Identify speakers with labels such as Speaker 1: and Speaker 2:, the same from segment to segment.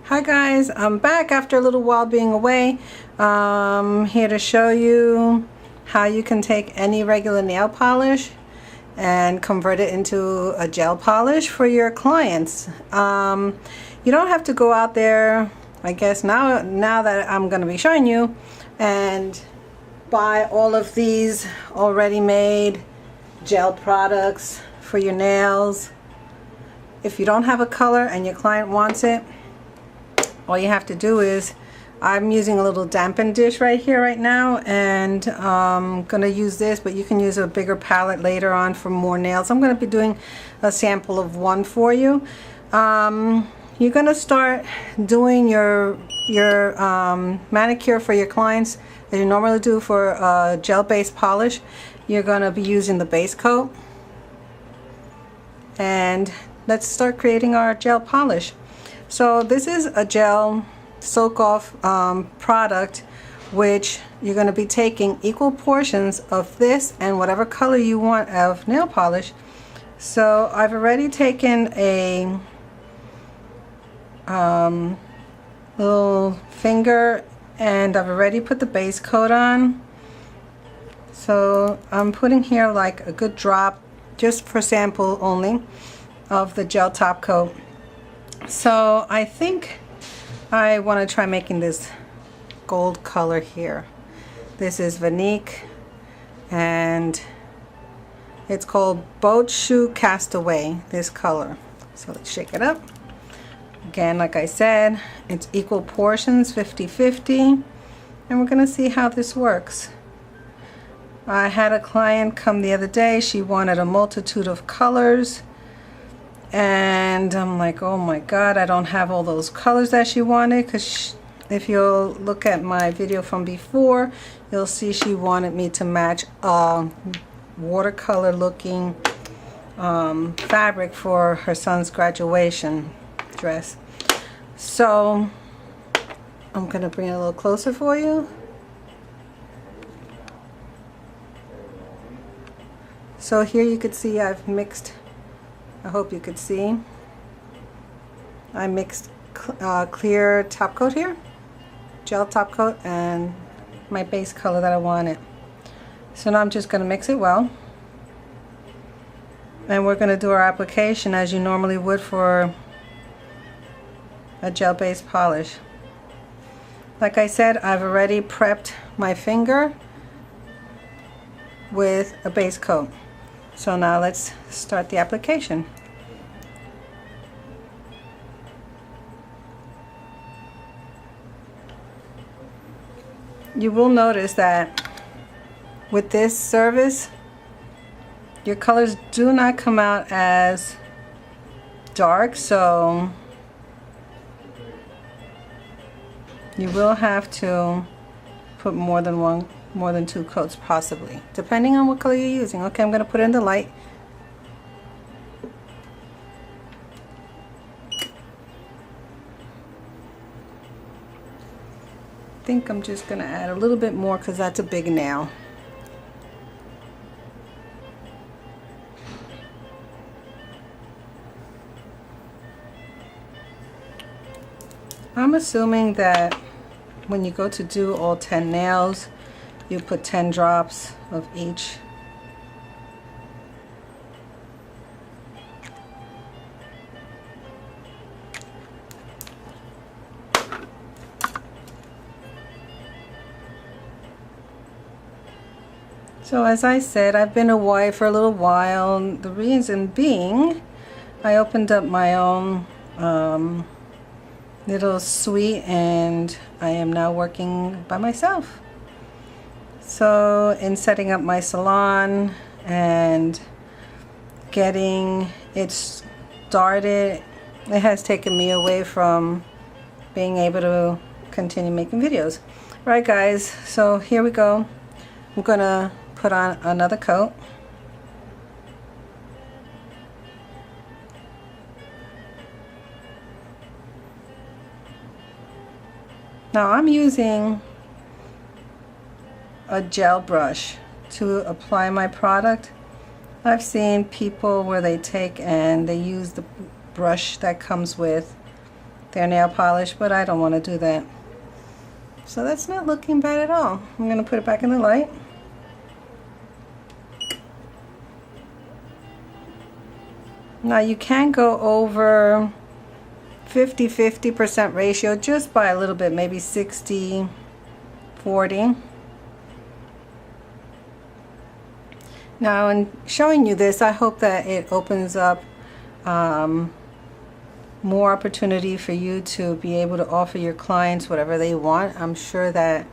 Speaker 1: Hi guys, I'm back after a little while being away. Here to show you how you can take any regular nail polish and convert it into a gel polish for your clients. You don't have to go out there, I guess now that I'm going to be showing you, and buy all of these already made gel products for your nails. If you don't have a color and your client wants it, all you have to do is, I'm using a little dampen dish right here right now, and I'm gonna use this, but you can use a bigger palette later on for more nails. I'm gonna be doing a sample of one for you. You're gonna start doing your manicure for your clients as you normally do for a gel-based polish. You're gonna be using the base coat, and let's start creating our gel polish. So this is a gel soak-off product, which you're going to be taking equal portions of this and whatever color you want of nail polish. So I've already taken a little finger, and I've already put the base coat on. So I'm putting here like a good drop, just for sample only, of the gel top coat. So I think I want to try making this gold color here. This is Vanique, and it's called Boat Shoe Castaway, this color. So let's shake it up. Again, like I said, it's equal portions, 50-50, and we're going to see how this works. I had a client come the other day. She wanted a multitude of colors, and I'm like, oh my god, I don't have all those colors that she wanted, because if you'll look at my video from before, you'll see she wanted me to match a watercolor looking fabric for her son's graduation dress. So I'm gonna bring it a little closer for you. So here you could see I've mixed, I hope you could see, I mixed clear top coat here, gel top coat, and my base color that I wanted. So now I'm just going to mix it well, and we're going to do our application as you normally would for a gel based polish. Like I said, I've already prepped my finger with a base coat. So now let's start the application. You will notice that with this service, your colors do not come out as dark, so you will have to put more than two coats possibly, depending on what color you're using. Okay, I'm going to put it in the light. I think I'm just going to add a little bit more because that's a big nail. I'm assuming that when you go to do all 10 nails, you put 10 drops of each. So as I said, I've been away for a little while. The reason being, I opened up my own little suite, and I am now working by myself. So in setting up my salon and getting it started, it has taken me away from being able to continue making videos. Right guys, so here we go. I'm gonna put on another coat. Now I'm using a gel brush to apply my product. I've seen people where they take and they use the brush that comes with their nail polish, but I don't want to do that. So that's not looking bad at all. I'm going to put it back in the light. Now you can go over 50-50% ratio just by a little bit, maybe 60-40. Now in showing you this, I hope that it opens up more opportunity for you to be able to offer your clients whatever they want. I'm sure that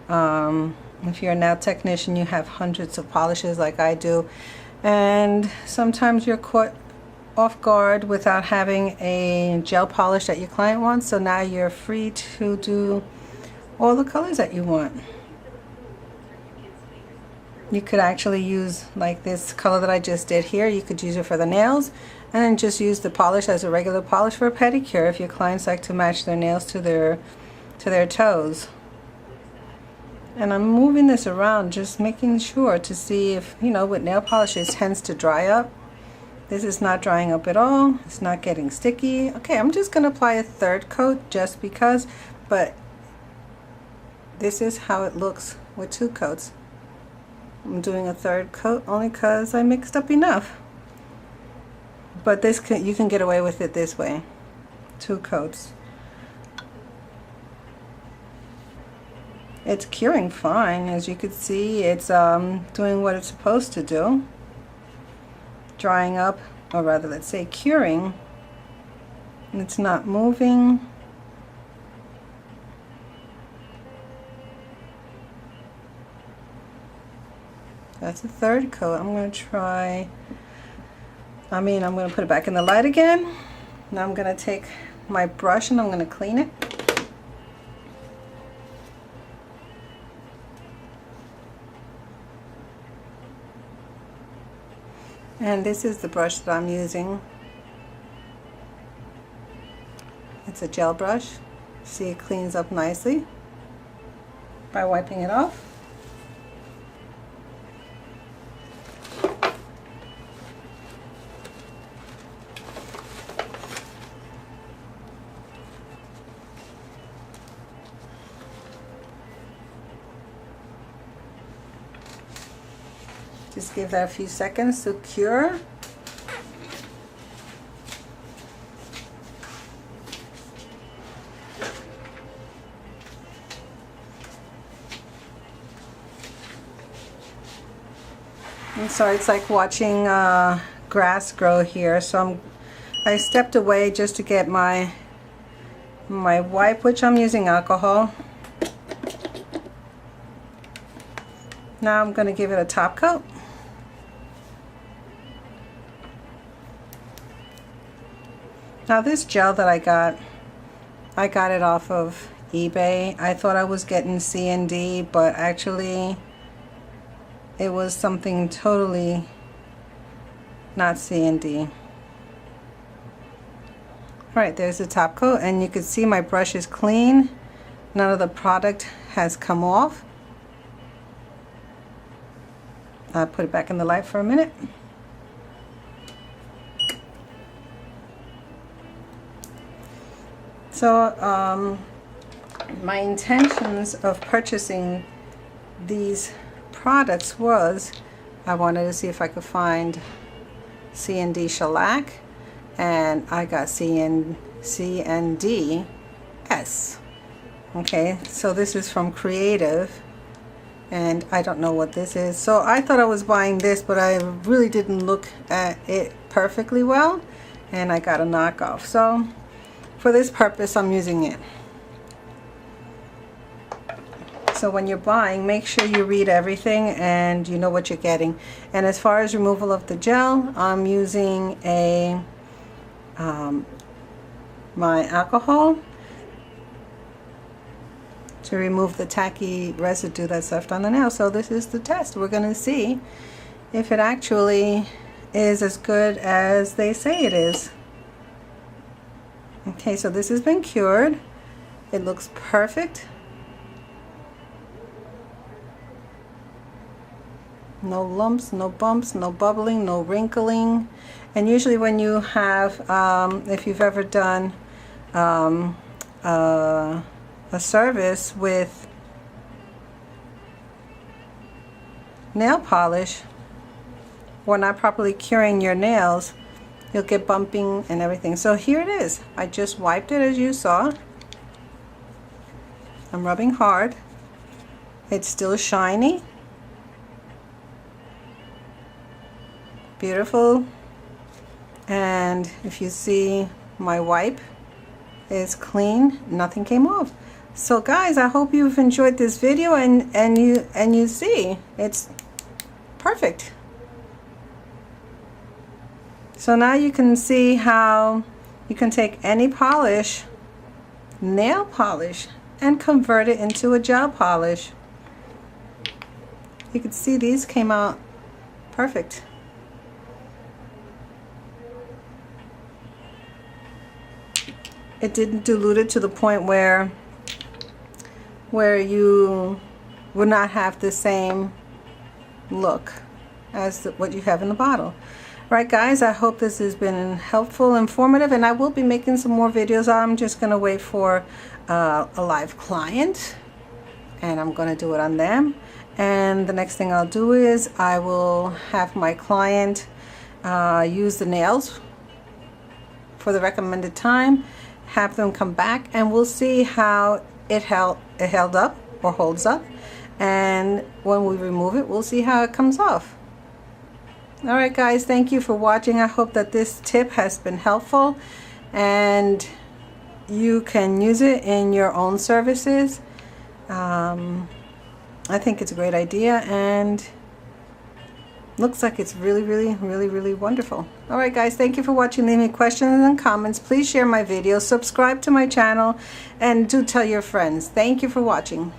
Speaker 1: if you're a nail technician, you have hundreds of polishes like I do, and sometimes you're caught off guard without having a gel polish that your client wants. So now you're free to do all the colors that you want. You could actually use like this color that I just did here. You could use it for the nails and then just use the polish as a regular polish for a pedicure if your clients like to match their nails to their toes. And I'm moving this around, just making sure to see if, you know, with nail polish it tends to dry up. This is not drying up at all. It's not getting sticky. Okay, I'm just going to apply a third coat just because, but this is how it looks with 2 coats. I'm doing a third coat only because I mixed up enough. But this you can get away with it this way. 2 coats. It's curing fine. As you can see, it's doing what it's supposed to do. Drying up, or rather let's say curing. And it's not moving. That's the third coat. I'm going to put it back in the light again. Now I'm going to take my brush and I'm going to clean it. And this is the brush that I'm using. It's a gel brush. See, it cleans up nicely by wiping it off. Just give that a few seconds to cure. I'm sorry, it's like watching grass grow here. So I stepped away just to get my wipe, which I'm using alcohol. Now I'm going to give it a top coat. Now this gel that I got it off of eBay. I thought I was getting C&D, but actually it was something totally not C&D. Alright, there's the top coat, and you can see my brush is clean. None of the product has come off. I'll put it back in the light for a minute. So my intentions of purchasing these products was I wanted to see if I could find C&D shellac, and I got C&D S. Okay, so this is from Creative, and I don't know what this is. So I thought I was buying this, but I really didn't look at it perfectly well, and I got a knockoff. So for this purpose, I'm using it. So when you're buying, make sure you read everything and you know what you're getting. And as far as removal of the gel, I'm using a my alcohol to remove the tacky residue that's left on the nail. So this is the test. We're going to see if it actually is as good as they say it is. Okay, so this has been cured. It looks perfect. No lumps, no bumps, no bubbling, no wrinkling. And usually when you have, if you've ever done a service with nail polish or not properly curing your nails, you'll get bumping and everything. So here it is. I just wiped it, as you saw. I'm rubbing hard. It's still shiny. Beautiful. And if you see, my wipe is clean, nothing came off. So guys, I hope you've enjoyed this video, and you see it's perfect. So now you can see how you can take any polish, nail polish, and convert it into a gel polish. You can see these came out perfect. It didn't dilute it to the point where you would not have the same look as what you have in the bottle. Right guys, I hope this has been helpful, informative, and I will be making some more videos. I'm just going to wait for a live client, and I'm going to do it on them. And the next thing I'll do is I will have my client use the nails for the recommended time, have them come back, and we'll see how it held up or holds up. And when we remove it, we'll see how it comes off. Alright guys, thank you for watching. I hope that this tip has been helpful and you can use it in your own services. I think it's a great idea and looks like it's really wonderful. Alright guys, thank you for watching. Leave me questions and comments. Please share my videos, subscribe to my channel, and do tell your friends. Thank you for watching.